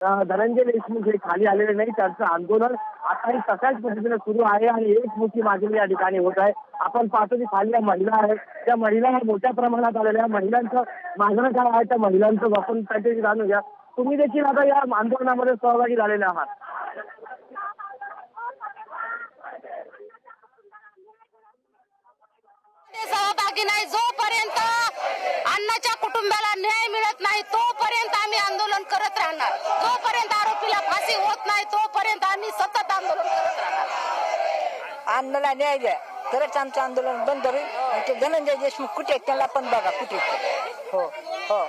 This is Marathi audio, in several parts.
धनंजय देशमुख हे खाली आलेले नाही. त्यांचं आंदोलन आताही तशाच पद्धतीने सुरू आहे आणि एकमुखी मागणी या ठिकाणी होत आहे. आपण पाहतो की खाली या महिला आहेत, त्या महिला मोठ्या प्रमाणात आलेल्या महिलांचं मागणं काय आहे त्या महिलांचं आपण त्यांच्याशी जाणून घ्या. तुम्ही देखील आता या आंदोलनामध्ये सहभागी झालेले आहात. सहभागी नाही. जोपर्यंत अन्नाच्या कुटुंबाला न्याय मिळत नाही तोपर्यंत आम्ही आंदोलन करत राहणार. जोपर्यंत आरोपीला फाशी होत नाही तोपर्यंत आम्ही सतत आंदोलन करत राहणार. अन्नाला न्याय द्या तरच आमचं आंदोलन बंद होईल. ते धनंजय देशमुख कुठे आहेत त्याला पण बघा कुठे. हो हो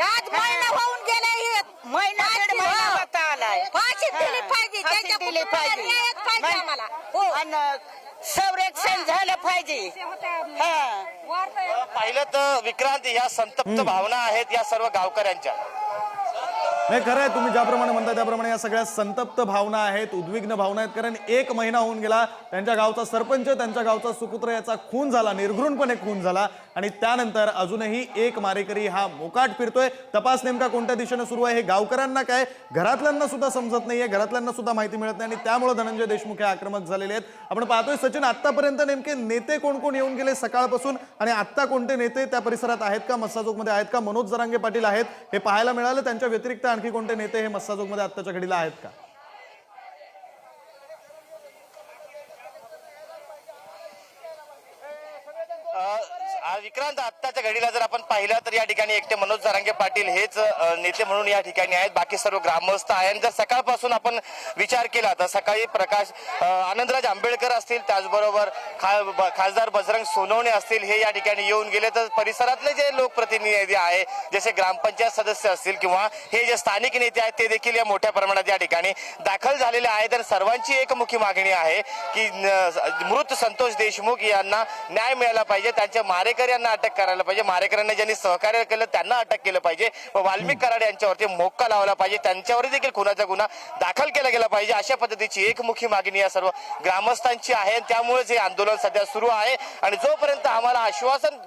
आज महिना होऊन गेला. महिना फाशी दिली पाहिजे. त्याच्या पाहिजे आम्हाला. संरक्षण झालं पाहिजे. पाहिलं तर विक्रांत, या संतप्त भावना आहेत या सर्व गावकऱ्यांच्या. नाही, खरं आहे तुम्ही ज्याप्रमाणे म्हणता त्याप्रमाणे या सगळ्या संतप्त भावना आहेत, उद्विग्न भावना आहेत. कारण 1 महिना होऊन गेला, त्यांच्या गावचा सरपंच, त्यांच्या गावचा सुपुत्र याचा खून झाला, निर्घृणपणे खून झाला आणि त्यानंतर अजूनही एक मारेकरी हा मोकाट फिरतोय. तपास नेमका कोणत्या दिशेने सुरू आहे हे गावकऱ्यांना काय, घरातल्यांना सुद्धा समजत नाहीये, घरातल्यांना सुद्धा माहिती मिळत नाही आणि त्यामुळे धनंजय देशमुख हे आक्रमक झालेले आहेत. आपण पाहतोय सचिन, आतापर्यंत नेमके नेते कोण कोण येऊन गेले सकाळपासून आणि आता कोणते नेते त्या परिसरात आहेत का, मस्साजोगमध्ये आहेत का? मनोज जरांगे पाटील आहेत हे पाहायला मिळालं. त्यांच्या व्यतिरिक्त आणखी कोणते नेते हे मस्साजोगमध्ये आत्ताच्या घडीला आहेत का? विक्रांत, आत्ताच्या घडीला जर आपण पाहिलं तर या ठिकाणी एकटे मनोज जरांगे पाटील हेच नेते म्हणून या ठिकाणी आहेत. बाकी सर्व ग्रामस्थ आहेत. जर सकाळपासून आपण विचार केला तर सकाळी प्रकाश आनंदराज आंबेडकर असतील, त्याचबरोबर खासदार बजरंग सोनवणे असतील, हे या ठिकाणी येऊन गेले. तर परिसरातले जे लोकप्रतिनिधी आहे, जसे ग्रामपंचायत सदस्य असतील किंवा हे जे स्थानिक नेते आहेत, ते देखील या मोठ्या प्रमाणात या ठिकाणी दाखल झालेले आहेत. तर सर्वांची एकमुखी मागणी आहे की मृत संतोष देशमुख यांना न्याय मिळाला पाहिजे, त्यांच्या मारेकऱ्यांना अटक करायला पाहिजे, मारेकऱ्यांना ज्यांनी सहकार्य केलं त्यांना अटक केलं पाहिजे व वाल्मिक कराड यांच्यावरती मोक्का लावला पाहिजे, त्यांच्यावरही देखील खुनाचा गुन्हा दाखल केला गेला पाहिजे. अशा पद्धतीची एकमुखी मागणी या सर्व ग्रामस्थांची आहे. त्यामुळेच हे आंदोलन सध्या सुरू आहे आणि जोपर्यंत आम्हाला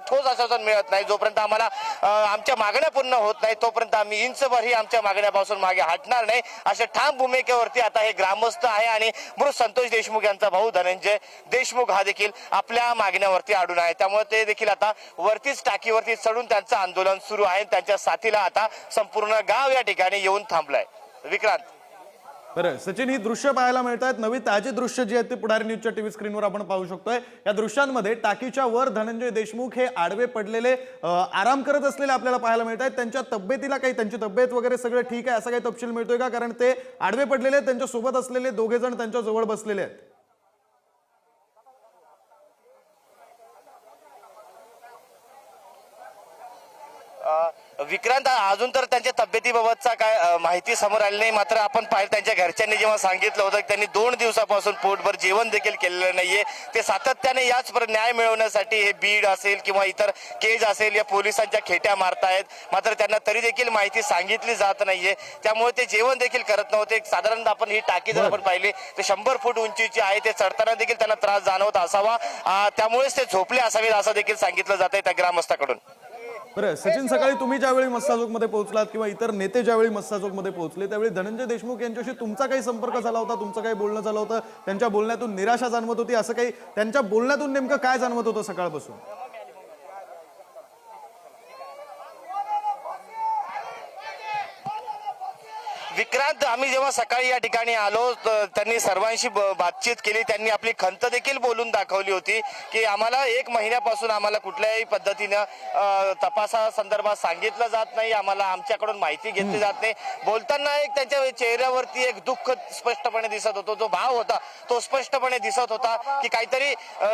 ठोस आश्वासन मिळत नाही, जोपर्यंत आम्हाला आमच्या मागण्या पूर्ण होत नाही, तोपर्यंत आम्ही इंचभरही आमच्या मागण्यापासून मागे हटणार नाही, अशा ठाम भूमिकेवरती आता हे ग्रामस्थ आहे. आणि मृत संतोष देशमुख यांचा भाऊ धनंजय देशमुख हा देखील आपल्या मागण्यावरती अडून आहे. त्यामुळे ते देखील आता वरतीच टाकीवरती चढून त्यांचं आंदोलन सुरू आहे. त्यांच्या साथीला आता संपूर्ण गाव या ठिकाणी येऊन थांबलंय. विक्रांत, बरं सचिन, ही दृश्य पाहायला मिळत आहेत. नवी ताजी दृश्य जी आहेत ती पुढारी न्यूजच्या टीव्ही स्क्रीनवर आपण पाहू शकतोय. या दृश्यांमध्ये टाकीच्या वर धनंजय देशमुख हे आडवे पडलेले आराम करत असलेले आपल्याला पाहायला मिळत आहेत. त्यांच्या तब्येतीला काही, त्यांची तब्येत वगैरे सगळं ठीक आहे असा काही तपशील मिळतोय का? कारण ते आडवे पडलेले आहेत, त्यांच्या सोबत असलेले 2 जण त्यांच्या जवळ बसलेले आहेत. विक्रांत, अजून तर त्यांच्या तब्येतीबाबतचा काय माहिती समोर आली नाही. मात्र आपण पाहिलं त्यांच्या घरच्यांनी जेव्हा सांगितलं होतं की त्यांनी 2 दिवसापासून पोटभर जेवण देखील केलेलं नाहीये. ते सातत्याने याच न्याय मिळवण्यासाठी हे बीड असेल किंवा इतर केज असेल या पोलिसांच्या खेट्या मारतायत. मात्र त्यांना तरी देखील माहिती सांगितली जात नाहीये. त्यामुळे ते जेवण देखील करत नव्हते. साधारणतः आपण ही टाकी जर आपण पाहिली तर 100 फूट उंचीची आहे. ते चढताना देखील त्यांना त्रास जाणवत असावा, त्यामुळेच ते झोपले असावेत असं देखील सांगितलं जात आहे त्या ग्रामस्थाकडून. बरं सचिन, सकाळी तुम्ही ज्यावेळी मस्साजोगमध्ये पोहोचलात किंवा इतर नेते ज्यावेळी मस्साजोगमध्ये पोहोचले त्यावेळी धनंजय देशमुख यांच्याशी तुमचा काही संपर्क झाला होता, तुमचं काही बोलणं झालं होतं? त्यांच्या बोलण्यातून निराशा जाणवत होती, असं काही त्यांच्या बोलण्यातून नेमकं काय जाणवत होतं सकाळपासून? विक्रांत, आम्ही जेव्हा सकाळी या ठिकाणी आलो त्यांनी सर्वांशी बातचीत केली. त्यांनी आपली खंत देखील बोलून दाखवली होती की आम्हाला 1 महिन्यापासून आम्हाला कुठल्याही पद्धतीनं तपासासंदर्भात सांगितलं जात नाही, आम्हाला आमच्याकडून माहिती घेतली जात नाही. बोलताना एक त्यांच्या चेहऱ्यावरती एक दुःख स्पष्टपणे दिसत होतं. जो भाव होता तो स्पष्टपणे दिसत होता की काहीतरी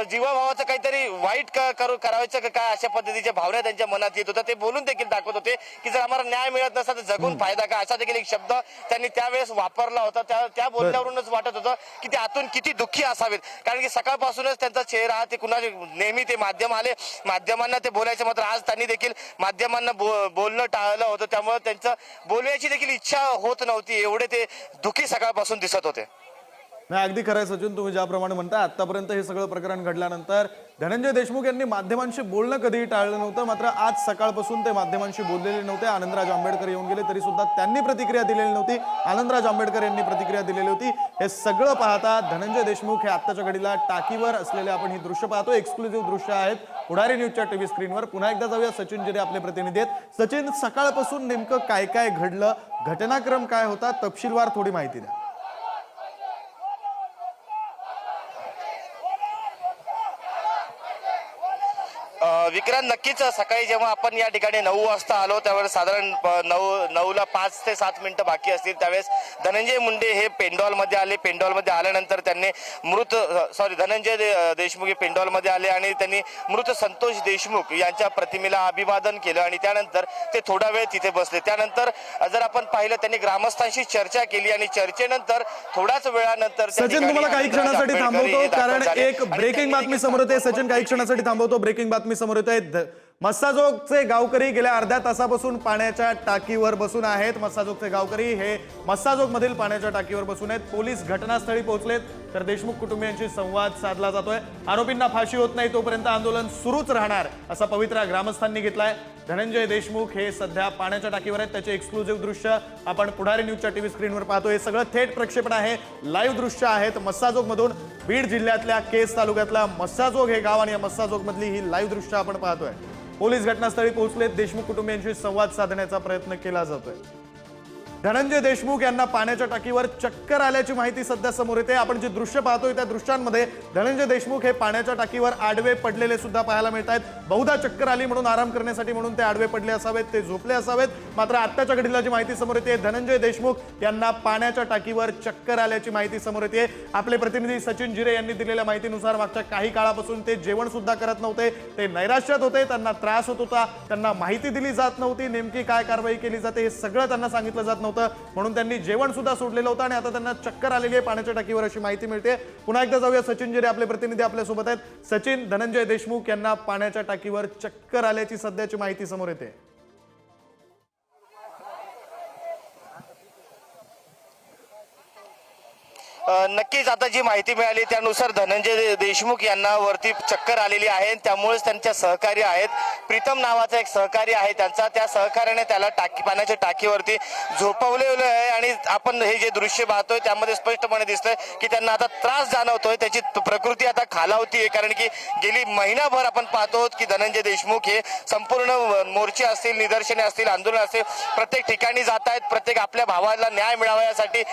जीवाभावाचं काहीतरी वाईट करायचं काय, अशा पद्धतीच्या भावना त्यांच्या मनात येत होत्या. ते बोलून देखील दाखवत होते की जर आम्हाला न्याय मिळत नसता तर जगून फायदा काय, असा देखील एक शब्द त्यांनी त्यावेळेस वापरला होता. त्या बोलण्यावरूनच वाटत होतं की ते आतून किती दुःखी असावेत. कारण की सकाळपासूनच त्यांचा चेहरा ते कुणाचे नेहमी ते माध्यमांना ते बोलायचे, मात्र आज त्यांनी देखील माध्यमांना बोलणं टाळलं होतं. त्यामुळे त्यांचं बोलण्याची देखील इच्छा होत नव्हती, एवढे ते दुःखी सकाळपासून दिसत होते. नाही, अगदी खरं आहे सचिन, तुम्ही ज्याप्रमाणे म्हणता आतापर्यंत हे सगळं प्रकरण घडल्यानंतर धनंजय देशमुख यांनी माध्यमांशी बोलणं कधीही टाळलं नव्हतं. मात्र आज सकाळपासून ते माध्यमांशी बोललेले नव्हते. आनंदराज आंबेडकर येऊन गेले तरी सुद्धा त्यांनी प्रतिक्रिया दिलेली नव्हती. आनंदराज आंबेडकर यांनी प्रतिक्रिया दिलेली होती. हे सगळं पाहता धनंजय देशमुख हे आत्ताच्या घडीला टाकीवर असलेले आपण ही दृश्य पाहतो. एक्सक्लुझिव्ह दृश्य आहेत पुढारी न्यूजच्या टीव्ही स्क्रीनवर. पुन्हा एकदा जाऊया, सचिन जिरे आपले प्रतिनिधी आहेत. सचिन, सकाळपासून नेमकं काय काय घडलं, घटनाक्रम काय होता, तपशीलवार थोडी माहिती द्या. विक्रांत, नक्कीच सकाळी जेव्हा आपण या ठिकाणी 9 वाजता आलो त्यावेळेस साधारण 9ला 5 ते 7 मिनिटं बाकी असतील त्यावेळेस धनंजय मुंडे हे पेंडॉलमध्ये आले. पेंडॉलमध्ये आल्यानंतर त्यांनी धनंजय देशमुख हे पेंडॉलमध्ये आले आणि त्यांनी मृत संतोष देशमुख यांच्या प्रतिमेला अभिवादन केलं आणि त्यानंतर ते थोडा वेळ तिथे बसले. त्यानंतर जर आपण पाहिलं त्यांनी ग्रामस्थांशी चर्चा केली आणि चर्चेनंतर थोड्याच वेळानंतर सचिन, तुम्हाला काही क्षणासाठी थांबवतो कारण एक ब्रेकिंग बातमी समोर येते. सचिन, काही क्षणासाठी थांबवतो, ब्रेकिंग बातमी समोर येते. मस्साजोगचे गावकरी गेल्या अर्ध्या तासापासून पाण्याच्या टाकीवर बसून आहेत. मस्साजोगचे गावकरी हे मस्साजोग मधील पाण्याच्या टाकीवर बसून आहेत. पोलीस घटनास्थळी पोहोचलेत तर देशमुख कुटुंबियांशी संवाद साधला जातोय. आरोपींना फाशी होत नाही तोपर्यंत आंदोलन सुरूच राहणार असा पवित्रा ग्रामस्थांनी घेतलाय. धनंजय देशमुख हे सध्या पाण्याच्या टाकीवर आहेत. त्याचे एक्सक्लुझिव्ह दृश्य आपण पुढारी न्यूजच्या टीव्ही स्क्रीनवर पाहतोय. हे सगळं थेट प्रक्षेपण आहे, लाईव्ह दृश्य आहेत मस्साजोग मधून. बीड जिल्ह्यातल्या केस तालुक्यातला मस्साजोग हे गाव आणि या मस्साजोग मधली ही लाईव्ह दृश्य आपण पाहतोय. पोलीस घटनास्थळी पोहोचलेत. देशमुख कुटुंबियांशी संवाद साधण्याचा प्रयत्न केला जातोय. धनंजय देशमुख यांना पाण्याच्या टाकीवर चक्कर आल्याची माहिती सध्या समोर येते. आपण जे दृश्य पाहतोय त्या दृश्यांमध्ये धनंजय देशमुख हे पाण्याच्या टाकीवर आडवे पडलेले सुद्धा पाहायला मिळत आहेत. बहुधा चक्कर आली म्हणून आराम करण्यासाठी म्हणून ते आडवे पडले असावेत, ते झोपले असावेत. मात्र आत्ताच्या घडीला जी माहिती समोर येते धनंजय देशमुख यांना पाण्याच्या टाकीवर चक्कर आल्याची माहिती समोर येते. आपले प्रतिनिधी सचिन जिरे यांनी दिलेल्या माहितीनुसार मागच्या काही काळापासून ते जेवण सुद्धा करत नव्हते. ते नैराश्यात होते, त्यांना त्रास होत होता, त्यांना माहिती दिली जात नव्हती, नेमकी काय कारवाई केली जाते हे सगळं त्यांना सांगितलं जात नव्हतं. म्हणून त्यांनी जेवण सुद्धा सोडलेलं होतं आणि आता त्यांना चक्कर आलेली आहे पाण्याच्या टाकीवर अशी माहिती मिळते. पुन्हा एकदा जाऊया, सचिन जिरे आपले प्रतिनिधी आपल्या सोबत आहेत. सचिन, धनंजय देशमुख यांना पाण्याच्या टाकीवर चक्कर आल्याची सध्याची माहिती समोर येते. नक्कीच आता जी माहिती मिळाली त्यानुसार धनंजय देशमुख यांना वरती चक्कर आलेली आहे. त्यामुळेच त्यांच्या सहकारी आहेत, प्रीतम नावाचा एक सहकारी आहे त्यांचा, त्या सहकार्याने त्याला पाण्याच्या टाकीवरती झोपवलेलं आहे. आणि आपण हे जे दृश्य पाहतोय त्यामध्ये स्पष्टपणे दिसतंय की त्यांना आता त्रास जाणवतोय, त्याची प्रकृती आता खालावती आहे. कारण की गेली महिनाभर आपण पाहतो की धनंजय देशमुख हे संपूर्ण मोर्चे असतील, निदर्शने असतील, आंदोलन असतील, प्रत्येक ठिकाणी जात आहेत. प्रत्येक आपल्या भावाला न्याय मिळावा यासाठी